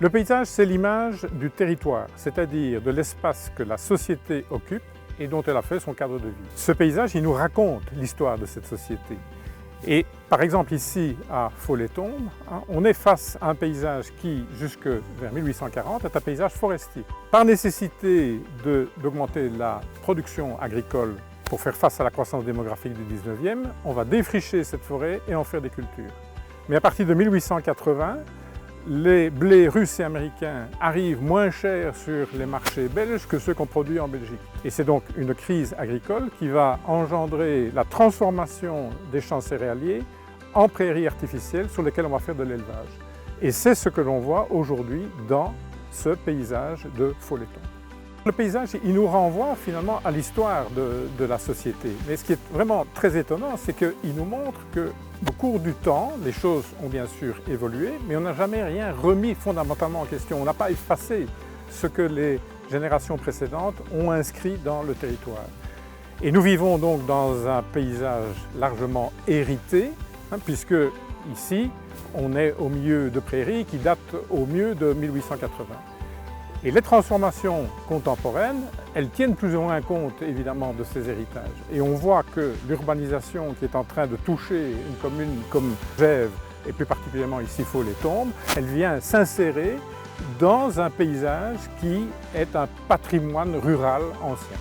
Le paysage, c'est l'image du territoire, c'est-à-dire de l'espace que la société occupe et dont elle a fait son cadre de vie. Ce paysage, il nous raconte l'histoire de cette société. Et par exemple ici à Faux-les-Tombes, on est face à un paysage qui, jusque vers 1840, est un paysage forestier. Par nécessité d'augmenter la production agricole pour faire face à la croissance démographique du 19e, on va défricher cette forêt et en faire des cultures. Mais à partir de 1880, les blés russes et américains arrivent moins chers sur les marchés belges que ceux qu'on produit en Belgique. Et c'est donc une crise agricole qui va engendrer la transformation des champs céréaliers en prairies artificielles sur lesquelles on va faire de l'élevage. Et c'est ce que l'on voit aujourd'hui dans ce paysage de Faux-les-Tombes. Le paysage, il nous renvoie finalement à l'histoire de la société. Mais ce qui est vraiment très étonnant, c'est qu'il nous montre qu'au cours du temps, les choses ont bien sûr évolué, mais on n'a jamais rien remis fondamentalement en question. On n'a pas effacé ce que les générations précédentes ont inscrit dans le territoire. Et nous vivons donc dans un paysage largement hérité, puisque ici, on est au milieu de prairies qui datent au mieux de 1880. Et les transformations contemporaines, elles tiennent plus ou moins compte évidemment de ces héritages. Et on voit que l'urbanisation qui est en train de toucher une commune comme Gèves, et plus particulièrement ici Faux-les-Tombes, elle vient s'insérer dans un paysage qui est un patrimoine rural ancien.